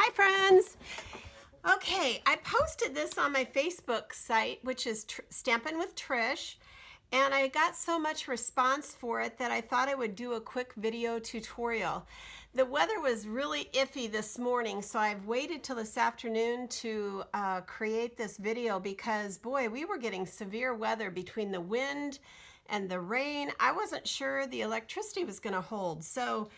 Hi friends! Okay, I posted this on my Facebook site, which is Stampin' with Trish, and I got so much response for it that I thought I would do a quick video tutorial. The weather was really iffy this morning, so I've waited till this afternoon to create this video because, boy, we were getting severe weather between the wind and the rain. I wasn't sure the electricity was going to hold, so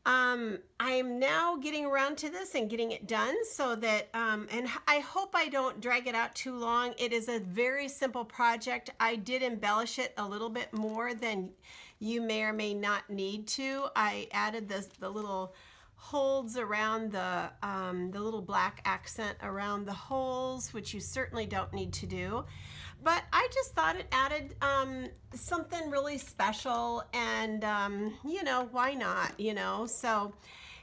I'm now getting around to this and getting it done so that, and I hope I don't drag it out too long. It is a very simple project. I did embellish it a little bit more than you may or may not need to. I added the little holds around the little black accent around the holes, which you certainly don't need to do. But I just thought it added something really special, and you know, why not, you know? So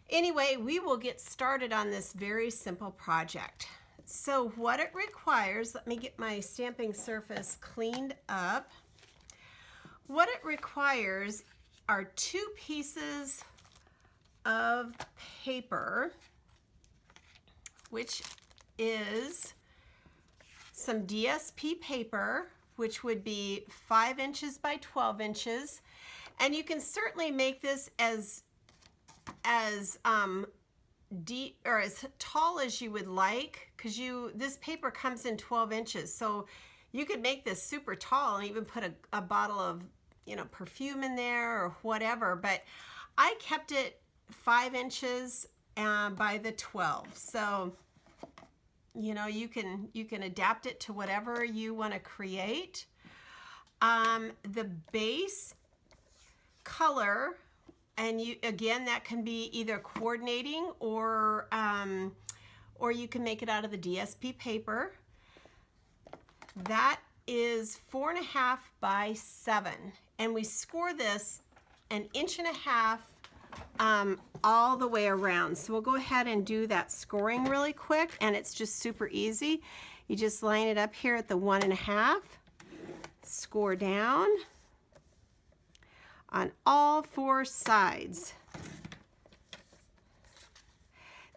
anyway, we will get started on this very simple project. So what it requires, let me get my stamping surface cleaned up. What it requires are 2 pieces of paper, which is some DSP paper, which would be 5 inches by 12 inches. And you can certainly make this as deep or as tall as you would like, because this paper comes in 12 inches. So you could make this super tall and even put a bottle of, you know, perfume in there or whatever. But I kept it 5 inches by the 12. So you know, you can adapt it to whatever you want to create. The base color, and again, that can be either coordinating or you can make it out of the DSP paper. That is 4.5 by 7, and we score this 1.5 inches all the way around. So we'll go ahead and do that scoring really quick, and it's just super easy. You just line it up here at the 1.5, score down on all 4 sides.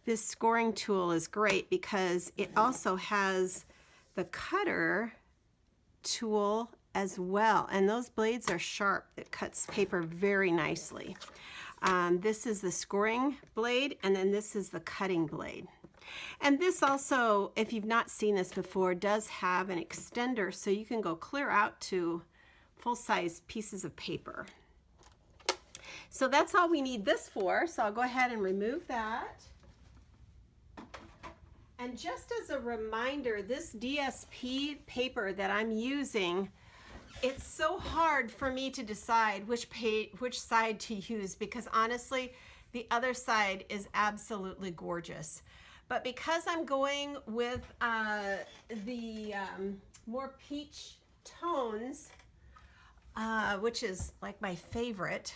This scoring tool is great because it also has the cutter tool as well, and those blades are sharp. It cuts paper very nicely. This is the scoring blade, and then this is the cutting blade. And this also, if you've not seen this before, does have an extender, so you can go clear out to full-size pieces of paper. So that's all we need this for, so I'll go ahead and remove that. And just as a reminder, this DSP paper that I'm using, it's so hard for me to decide which side to use, because honestly, the other side is absolutely gorgeous. But because I'm going with the more peach tones, which is like my favorite,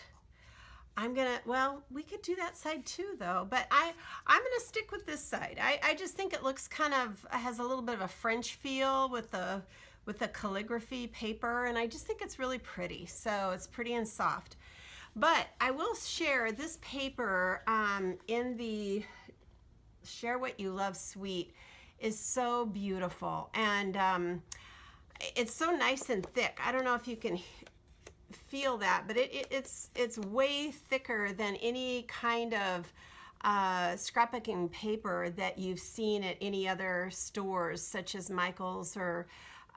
I'm gonna, well, we could do that side too though, but I'm gonna stick with this side. I just think it looks kind of, has a little bit of a French feel with the calligraphy paper, and I just think it's really pretty. So it's pretty and soft. But I will share this paper in the Share What You Love suite. Is so beautiful, and it's so nice and thick. I don't know if you can feel that, but it's way thicker than any kind of scrapbooking paper that you've seen at any other stores, such as Michael's or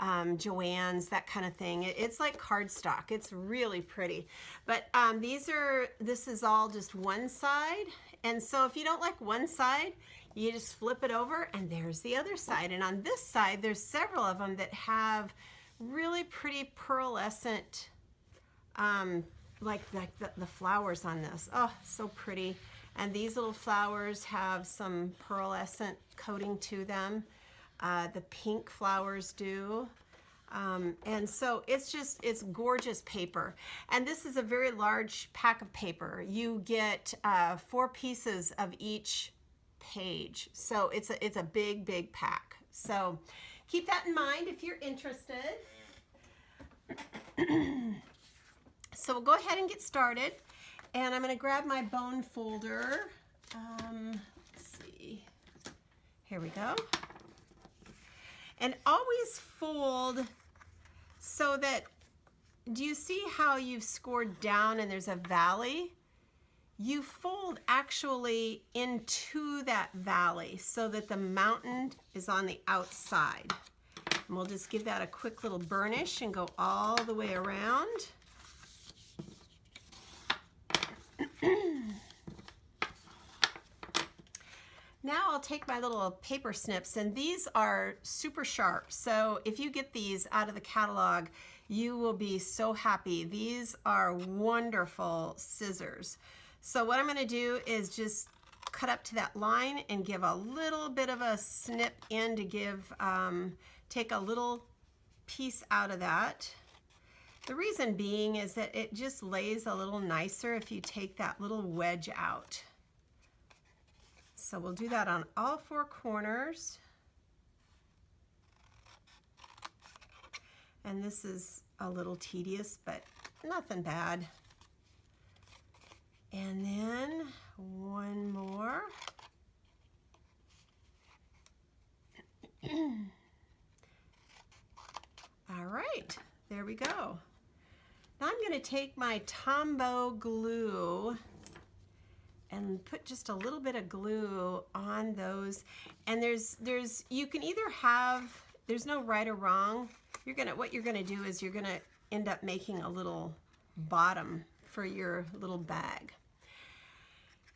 Joann's, that kind of thing. It's like cardstock. It's really pretty. But this is all just one side, and so if you don't like one side, you just flip it over and there's the other side. And on this side, there's several of them that have really pretty pearlescent, like the flowers on this. Oh, so pretty. And these little flowers have some pearlescent coating to them. The pink flowers do. And so it's gorgeous paper. And this is a very large pack of paper. You get 4 pieces of each page. So it's a big pack. So keep that in mind if you're interested. So we'll go ahead and get started. And I'm going to grab my bone folder. Let's see. Here we go. And always fold so that, do you see how you've scored down and there's a valley? You fold actually into that valley so that the mountain is on the outside. And we'll just give that a quick little burnish and go all the way around. Now I'll take my little paper snips, and these are super sharp. So if you get these out of the catalog, you will be so happy. These are wonderful scissors. So what I'm going to do is just cut up to that line and give a little bit of a snip in to give, take a little piece out of that. The reason being is that it just lays a little nicer if you take that little wedge out. So we'll do that on all four corners. And this is a little tedious, but nothing bad. And then one more. All right, there we go. Now I'm going to take my Tombow glue and put just a little bit of glue on those. And you can either have, there's no right or wrong. What you're gonna do is you're gonna end up making a little bottom for your little bag.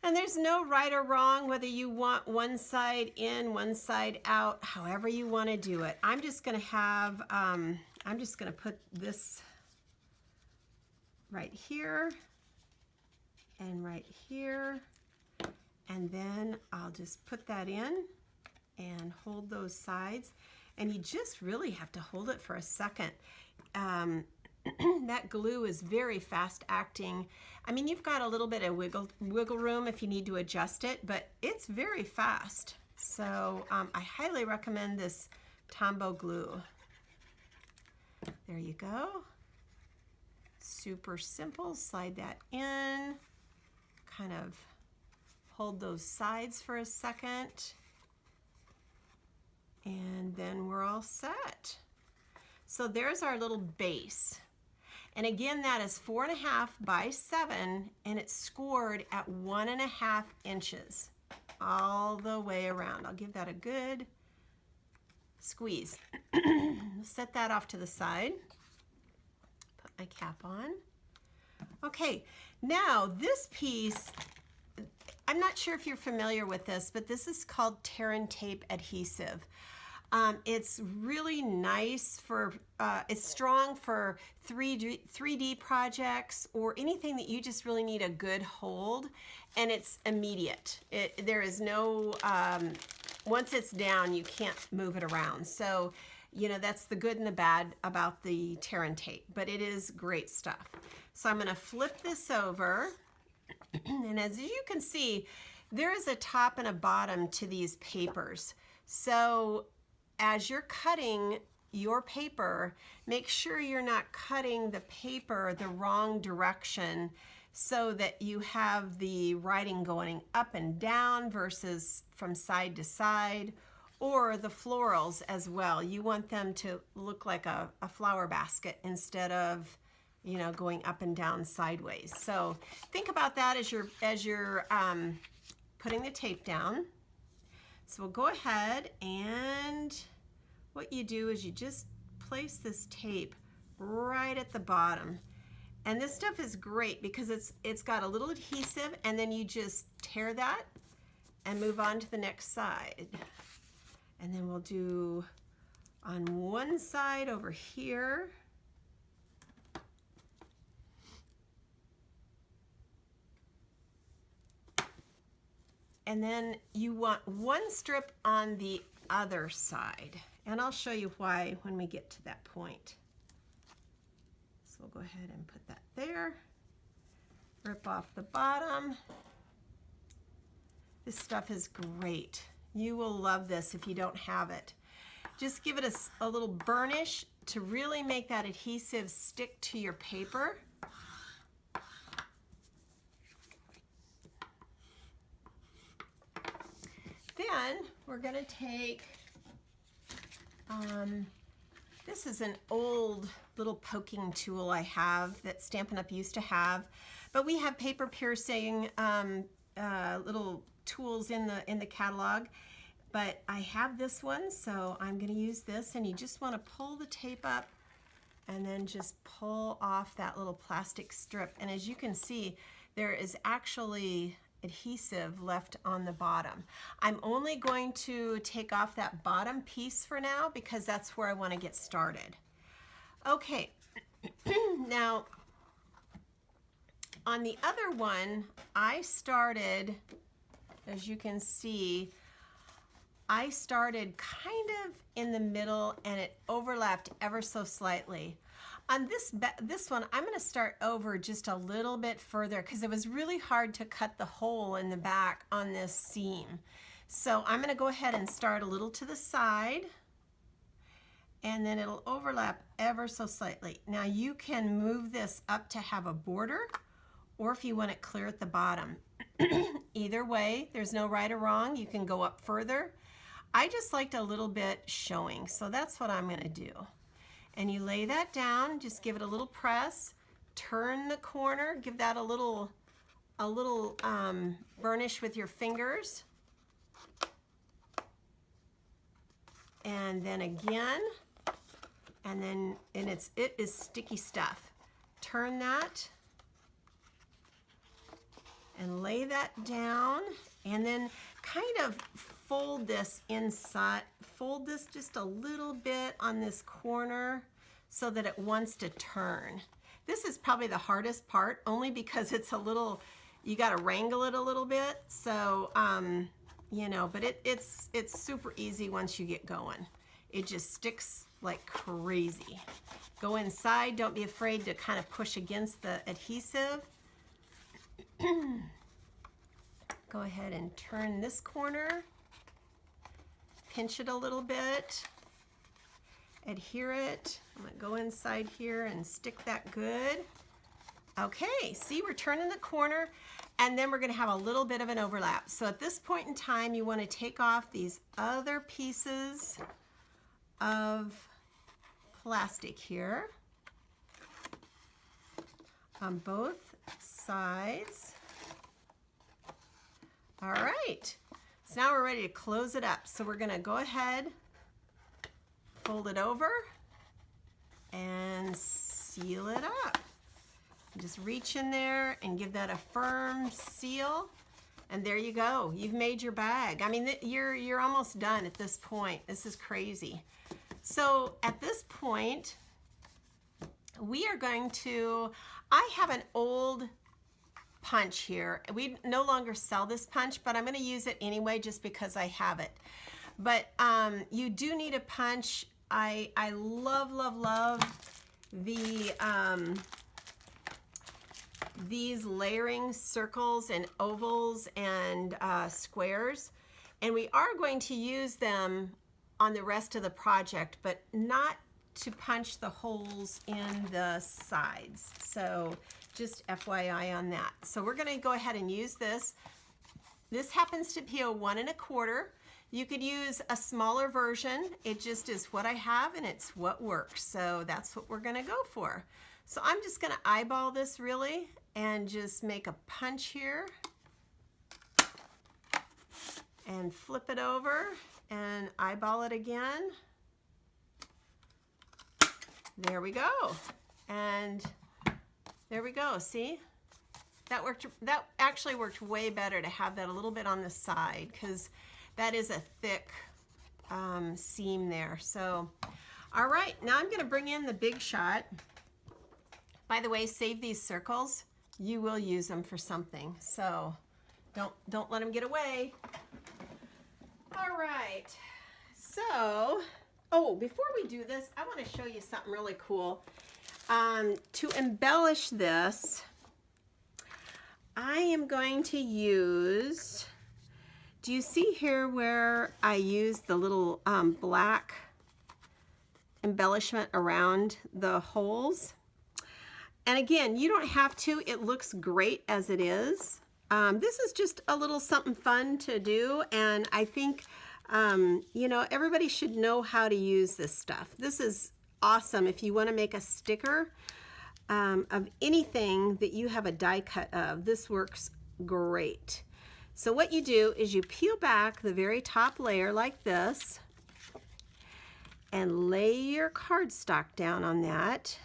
And there's no right or wrong whether you want one side in, one side out, however you want to do it. I'm just gonna have, I'm just gonna put this right here and right here, and then I'll just put that in and hold those sides, and you just really have to hold it for a second. That glue is very fast acting. I mean, you've got a little bit of wiggle room if you need to adjust it, but it's very fast. So I highly recommend this Tombow glue. There you go. Super simple. Slide that in. Kind of hold those sides for a second, and then we're all set. So there's our little base, and again that is 4.5 by 7, and it's scored at 1.5 inches all the way around. I'll give that a good squeeze. Set that off to the side. Put my cap on. Okay, now this piece, I'm not sure if you're familiar with this, but this is called tear and tape adhesive. It's really nice for, it's strong for 3D projects or anything that you just really need a good hold, and it's immediate. There is no, once it's down, you can't move it around. So, you know, that's the good and the bad about the tear and tape, but it is great stuff. So I'm gonna flip this over, and as you can see, there is a top and a bottom to these papers. So as you're cutting your paper, make sure you're not cutting the paper the wrong direction so that you have the writing going up and down versus from side to side, or the florals as well. You want them to look like a flower basket instead of, you know, going up and down sideways. So think about that as you're putting the tape down. So we'll go ahead, and what you do is you just place this tape right at the bottom. And this stuff is great because it's got a little adhesive, and then you just tear that and move on to the next side. And then we'll do on one side over here. And then you want one strip on the other side. And I'll show you why when we get to that point. So we'll go ahead and put that there. Rip off the bottom. This stuff is great. You will love this if you don't have it. Just give it a little burnish to really make that adhesive stick to your paper. Then we're going to take, this is an old little poking tool I have that Stampin' Up! Used to have, but we have paper piercing little tools in the catalog, but I have this one, so I'm going to use this, and you just want to pull the tape up and then just pull off that little plastic strip, and as you can see, there is actually adhesive left on the bottom. I'm only going to take off that bottom piece for now because that's where I want to get started. Okay, now on the other one, I started, as you can see, I started kind of in the middle and it overlapped ever so slightly. On this one, I'm going to start over just a little bit further because it was really hard to cut the hole in the back on this seam. So I'm going to go ahead and start a little to the side, and then it'll overlap ever so slightly. Now you can move this up to have a border, or if you want it clear at the bottom. Either way, there's no right or wrong. You can go up further. I just liked a little bit showing, so that's what I'm going to do. And you lay that down, just give it a little press, turn the corner, give that a little burnish with your fingers. And then again, and it is sticky stuff. Turn that and lay that down, and then kind of fold this inside, fold this just a little bit on this corner so that it wants to turn. This is probably the hardest part, only because it's a little, you got to wrangle it a little bit. So, you know, but it's super easy once you get going. It just sticks like crazy. Go inside, don't be afraid to kind of push against the adhesive. Go ahead and turn this corner. Pinch it a little bit, adhere it. I'm going to go inside here and stick that good. Okay, see, we're turning the corner, and then we're going to have a little bit of an overlap. So at this point in time, you want to take off these other pieces of plastic here on both sides. All right. So now we're ready to close it up. So we're going to go ahead, fold it over, and seal it up. Just reach in there and give that a firm seal, and there you go. You've made your bag. I mean, you're almost done at this point. This is crazy. So at this point, we are going to, I have an old punch here. We no longer sell this punch, but I'm going to use it anyway just because I have it. But you do need a punch. I love, love, love the these layering circles and ovals and squares, and we are going to use them on the rest of the project, but not to punch the holes in the sides. So just FYI on that. So we're going to go ahead and use this. This happens to be a 1 1/4. You could use a smaller version. It just is what I have, and it's what works. So that's what we're going to go for. So I'm just going to eyeball this really and just make a punch here and flip it over and eyeball it again. There we go. And there we go. See? That worked. That actually worked way better to have that a little bit on the side because that is a thick seam there. So, all right, now I'm going to bring in the big shot. By the way, save these circles. You will use them for something. So don't let them get away. All right. So, oh, before we do this, I want to show you something really cool. To embellish this, I am going to use, do you see here where I use the little black embellishment around the holes? And again, you don't have to. It looks great as it is. This is just a little something fun to do, and I think You know, everybody should know how to use this stuff. This is awesome if you want to make a sticker of anything that you have a die cut of. This works great. So what you do is you peel back the very top layer like this and lay your cardstock down on that,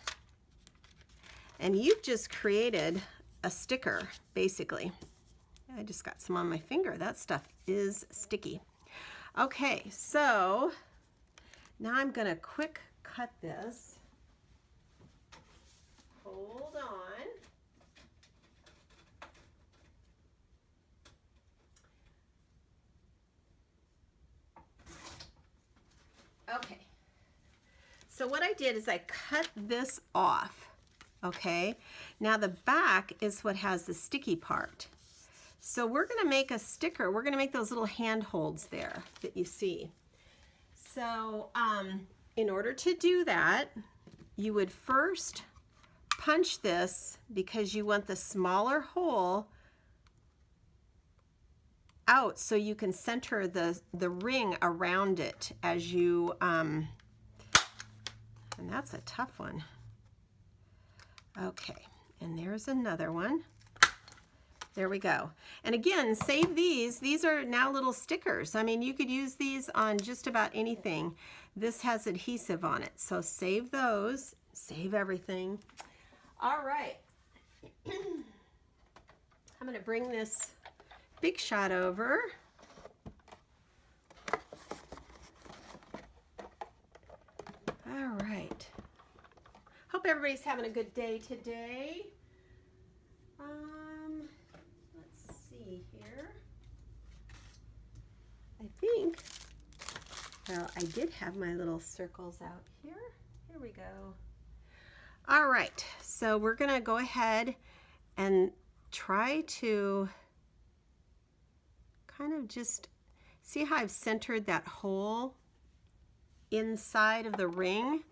and you've just created a sticker basically. I just got some on my finger. That stuff is sticky. Okay, so now I'm gonna quick cut this. Hold on. Okay, so what I did is I cut this off, okay? Now the back is what has the sticky part. So we're gonna make a sticker. We're gonna make those little handholds there that you see. So in order to do that, you would first punch this because you want the smaller hole out so you can center the ring around it as you, and that's a tough one. Okay, and there's another one. There we go. And again, save these. These are now little stickers. I mean, you could use these on just about anything. This has adhesive on it, so save those, save everything. All right. I'm gonna bring this Big Shot over. All right. Hope everybody's having a good day today. Let's see here. I think, well, I did have my little circles out here. Here we go. All right, so we're gonna go ahead and try to kind of just see how I've centered that hole inside of the ring.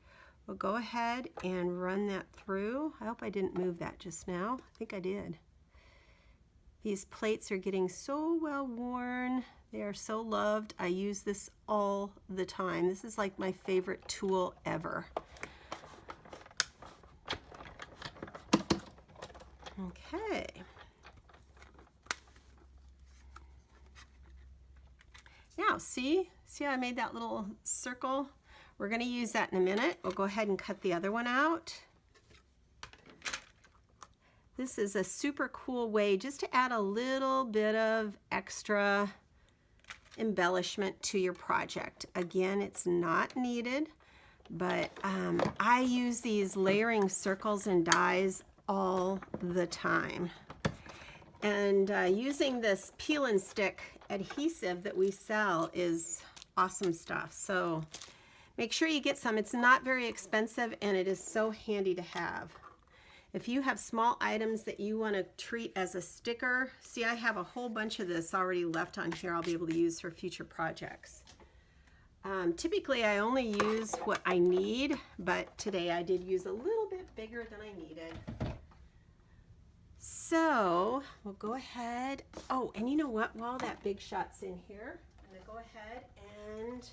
We'll go ahead and run that through. I hope I didn't move that just now. I think I did. These plates are getting so well worn. They are so loved. I use this all the time. This is like my favorite tool ever. Okay. Now, see how I made that little circle? We're going to use that in a minute. We'll go ahead and cut the other one out. This is a super cool way just to add a little bit of extra embellishment to your project. Again, it's not needed, but I use these layering circles and dies all the time. And using this peel and stick adhesive that we sell is awesome stuff. So make sure you get some. It's not very expensive and it is so handy to have. If you have small items that you want to treat as a sticker, see, I have a whole bunch of this already left on here I'll be able to use for future projects. Typically I only use what I need, but today I did use a little bit bigger than I needed. So we'll go ahead. Oh, and you know what? While that Big Shot's in here, I'm going to go ahead and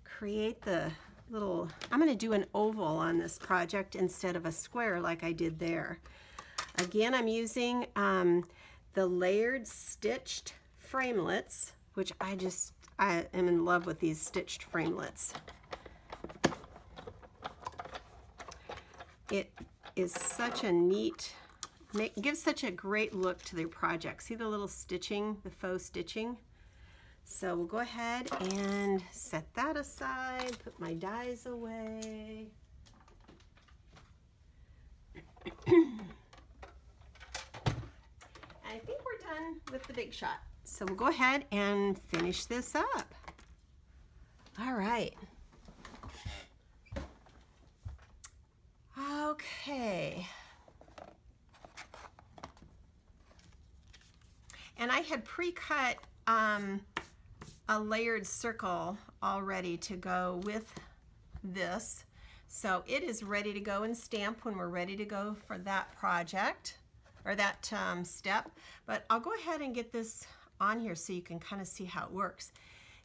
create the little, I'm going to do an oval on this project instead of a square like I did there. Again, I'm using the layered stitched framelits, which I am in love with these stitched framelits. It is such a neat, gives such a great look to their project. See the little stitching, the faux stitching? So we'll go ahead and set that aside, put my dies away. And I think we're done with the Big Shot. So we'll go ahead and finish this up. All right. Okay. And I had pre-cut a layered circle already to go with this. So it is ready to go and stamp when we're ready to go for that project or that step. But I'll go ahead and get this on here so you can kind of see how it works.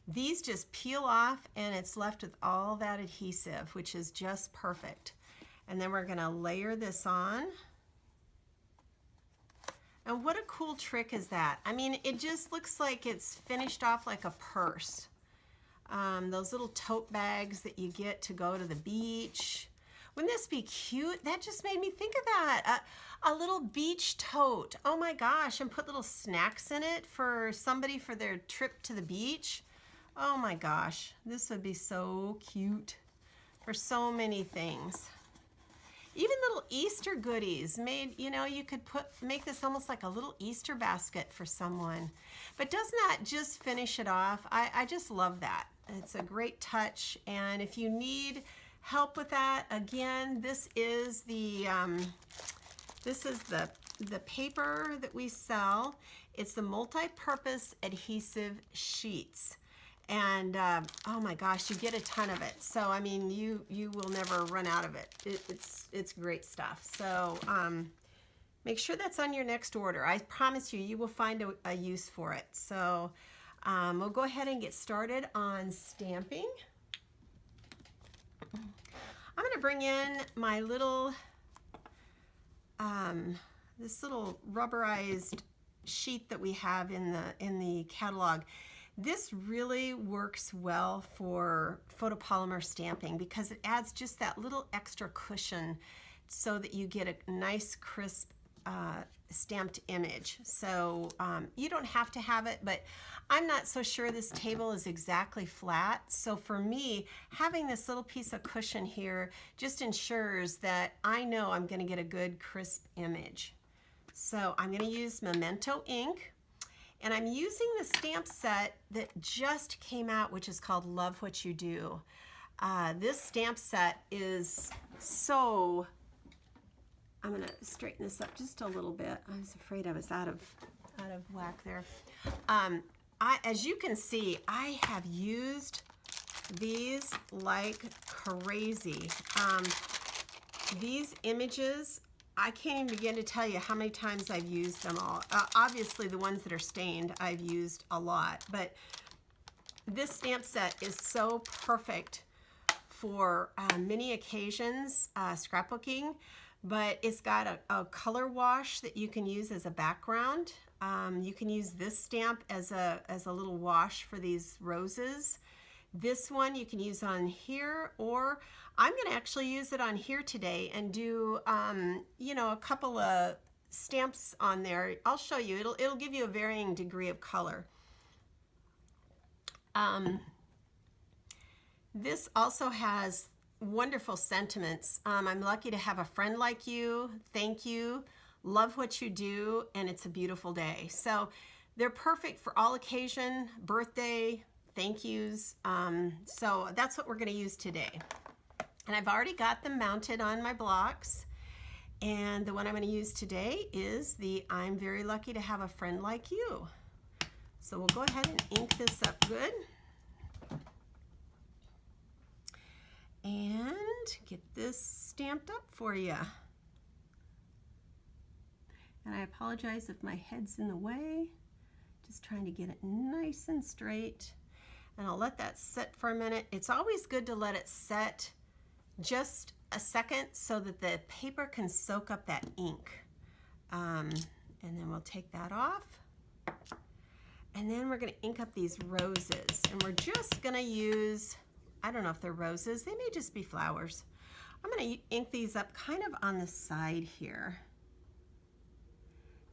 These just peel off and it's left with all that adhesive, which is just perfect. And then we're gonna layer this on. And what a cool trick is that? I mean, it just looks like it's finished off like a purse. Those little tote bags that you get to go to the beach. Wouldn't this be cute? That just made me think of that. A little beach tote. Oh my gosh, and put little snacks in it for somebody for their trip to the beach. Oh my gosh, this would be so cute for so many things. Even little Easter goodies made, you know, you could make this almost like a little Easter basket for someone. But doesn't that just finish it off? I just love that. It's a great touch. And if you need help with that, again, this is the paper that we sell. It's the multi-purpose adhesive sheets. And oh my gosh, you get a ton of it. So I mean, you will never run out of it. It's great stuff. So make sure that's on your next order. I promise you, you will find a use for it. So we'll go ahead and get started on stamping. I'm going to bring in my little this little rubberized sheet that we have in the catalog. This really works well for photopolymer stamping because it adds just that little extra cushion so that you get a nice crisp stamped image. So you don't have to have it, but I'm not so sure this table is exactly flat. So for me, having this little piece of cushion here just ensures that I know I'm going to get a good crisp image. So I'm going to use Memento ink. And I'm using the stamp set that just came out, which is called Love What You Do. This stamp set is so, I'm gonna straighten this up just a little bit. I was afraid I was out of whack there. As you can see, I have used these like crazy. These images, I can't even begin to tell you how many times I've used them all. Obviously, the ones that are stained, I've used a lot. But this stamp set is so perfect for many occasions, scrapbooking. But it's got a color wash that you can use as a background. You can use this stamp as a little wash for these roses. This one you can use on here, or I'm going to actually use it on here today and do, you know, a couple of stamps on there. I'll show you. It'll give you a varying degree of color. This also has wonderful sentiments. I'm lucky to have a friend like you. Thank you. Love what you do, and it's a beautiful day. So they're perfect for all occasion, birthday, thank yous. So that's what we're going to use today. And I've already got them mounted on my blocks. And the one I'm going to use today is the I'm very lucky to have a friend like you. So we'll go ahead and ink this up good. And get this stamped up for you. And I apologize if my head's in the way. Just trying to get it nice and straight. And I'll let that set for a minute. It's always good to let it set just a second so that the paper can soak up that ink. And then we'll take that off. And then we're going to ink up these roses. And we're just going to use, I don't know if they're roses. They may just be flowers. I'm going to ink these up kind of on the side here.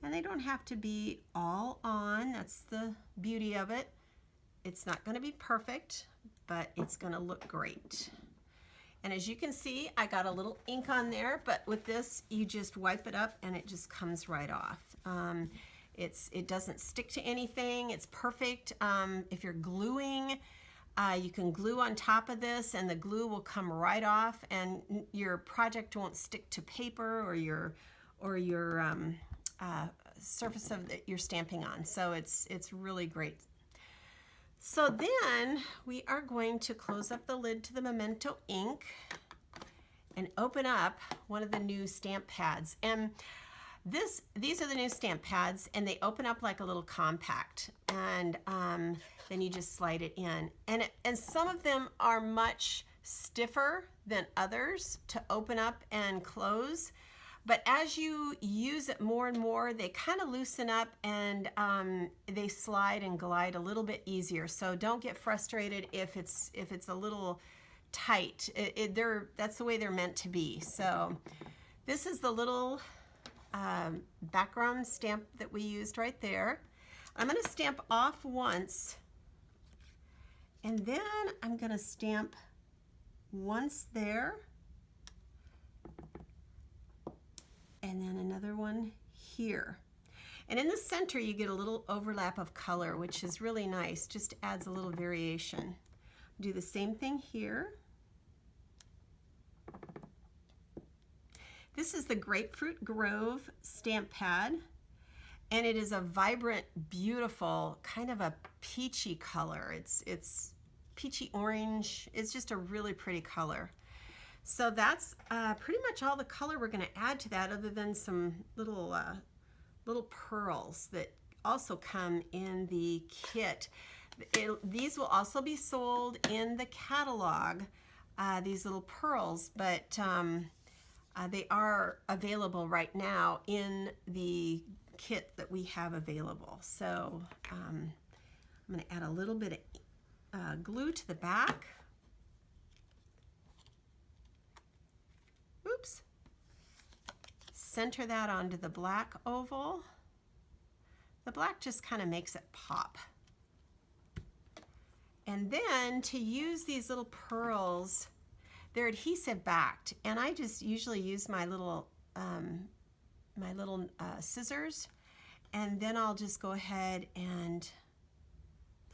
And they don't have to be all on. That's the beauty of it. It's not going to be perfect, but it's going to look great. And as you can see, I got a little ink on there, but with this, you just wipe it up and it just comes right off. It doesn't stick to anything. It's perfect. If you're gluing, you can glue on top of this and the glue will come right off and your project won't stick to paper or your surface of that you're stamping on. So it's really great. So then we are going to close up the lid to the Memento ink and open up one of the new stamp pads. And these are the new stamp pads, and they open up like a little compact, and then you just slide it in. And some of them are much stiffer than others to open up and close. But as you use it more and more, they kind of loosen up, and they slide and glide a little bit easier. So don't get frustrated if it's a little tight. That's the way they're meant to be. So this is the little background stamp that we used right there. I'm going to stamp off once, and then I'm going to stamp once there, and then another one here. And in the center you get a little overlap of color, which is really nice, just adds a little variation. Do the same thing here. This is the Grapefruit Grove stamp pad, and it is a vibrant, beautiful, kind of a peachy color. It's peachy orange. It's just a really pretty color. So that's pretty much all the color we're going to add to that, other than some little pearls that also come in the kit. These will also be sold in the catalog, these little pearls, but they are available right now in the kit that we have available. So I'm going to add a little bit of glue to the back. Oops. Center that onto the black oval. The black just kind of makes it pop. And then to use these little pearls, they're adhesive backed, and I just usually use my little scissors, and then I'll just go ahead and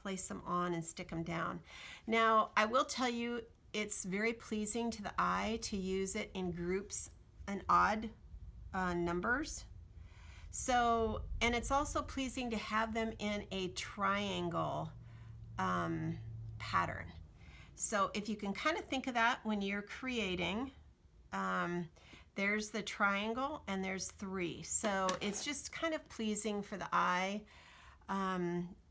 place them on and stick them down. Now I will tell you, it's very pleasing to the eye to use it in groups and odd numbers. So, and it's also pleasing to have them in a triangle pattern. So if you can kind of think of that when you're creating, there's the triangle and there's 3. So it's just kind of pleasing for the eye.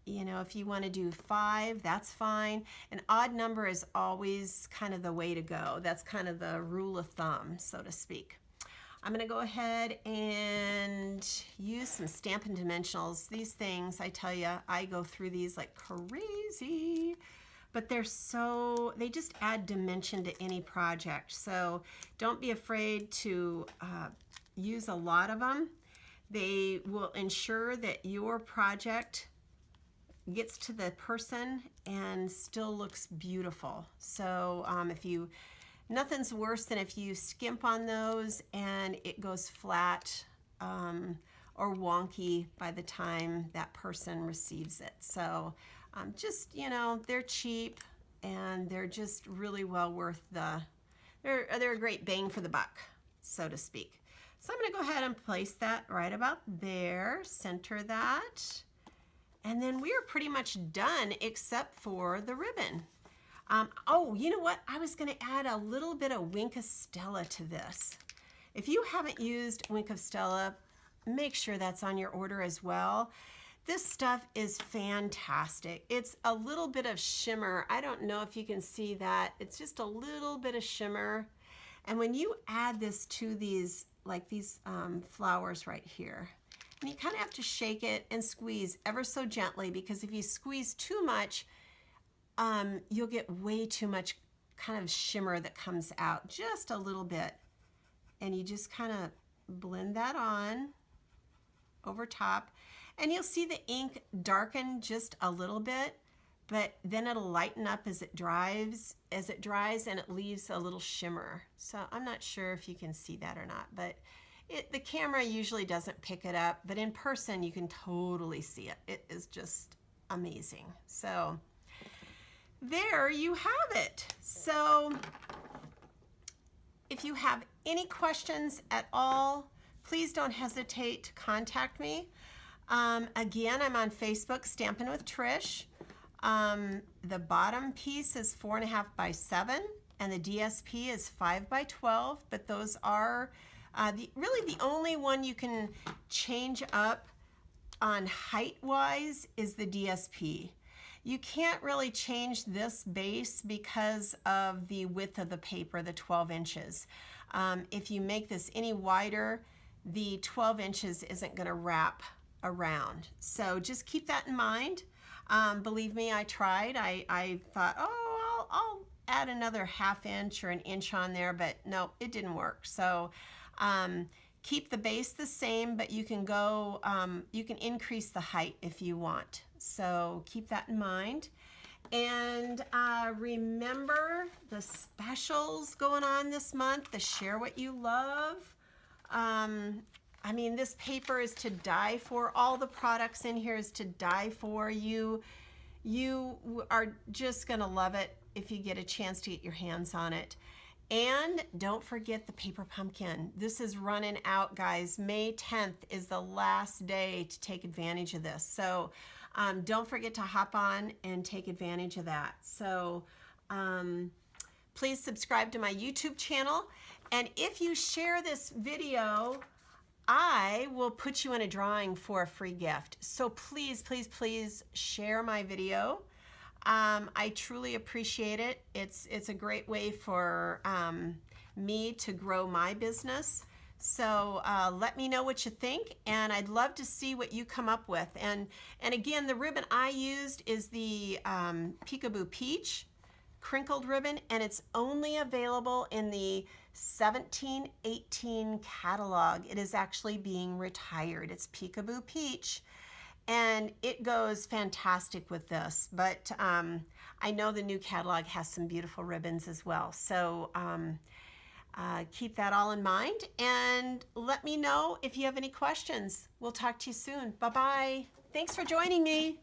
You know, if you want to do 5, that's fine. An odd number is always kind of the way to go. That's kind of the rule of thumb, so to speak. I'm going to go ahead and use some Stampin' Dimensionals. These things, I tell you, I go through these like crazy, but they just add dimension to any project. So don't be afraid to use a lot of them. They will ensure that your project gets to the person and still looks beautiful. So nothing's worse than if you skimp on those and it goes flat or wonky by the time that person receives it. So just, you know, they're cheap and they're just really well worth they're a great bang for the buck, so to speak. So I'm going to go ahead and place that right about there, center that, and then we are pretty much done except for the ribbon. Oh, you know what? I was going to add a little bit of Wink of Stella to this. If you haven't used Wink of Stella, make sure that's on your order as well. This stuff is fantastic. It's a little bit of shimmer. I don't know if you can see that. It's just a little bit of shimmer. And when you add this to these, like these flowers right here, and you kind of have to shake it and squeeze ever so gently, because if you squeeze too much, you'll get way too much kind of shimmer that comes out, just a little bit. And you just kind of blend that on over top, and you'll see the ink darken just a little bit, but then it'll lighten up as it dries, and it leaves a little shimmer. So I'm not sure if you can see that or not, but the camera usually doesn't pick it up, but in person you can totally see it. It is just amazing. So there you have it. So if you have any questions at all, please don't hesitate to contact me. Again, I'm on Facebook, Stampin' with Trish. The bottom piece is 4.5 by 7, and the DSP is 5 by 12, but those are Really the only one you can change up on height-wise is the DSP. You can't really change this base because of the width of the paper, the 12 inches. If you make this any wider, the 12 inches isn't going to wrap around. So just keep that in mind. Believe me, I tried. I thought, oh, I'll add another ½ inch or an inch on there, but no, it didn't work. So keep the base the same, but you can go, you can increase the height if you want. So keep that in mind. And remember the specials going on this month, the Share What You Love. I mean, this paper is to die for. All the products in here is to die for. You are just gonna love it if you get a chance to get your hands on it. And don't forget the paper pumpkin. This is running out, guys. May 10th is the last day to take advantage of this. So don't forget to hop on and take advantage of that. So please subscribe to my YouTube channel. And if you share this video, I will put you in a drawing for a free gift. So please, please, please share my video. I truly appreciate it. It's a great way for me to grow my business. So let me know what you think, and I'd love to see what you come up with. And again, the ribbon I used is the Peekaboo Peach crinkled ribbon, and it's only available in the 17-18 catalog. It is actually being retired. It's Peekaboo Peach, and it goes fantastic with this. But I know the new catalog has some beautiful ribbons as well. So keep that all in mind, and let me know if you have any questions. We'll talk to you soon. Bye-bye. Thanks for joining me.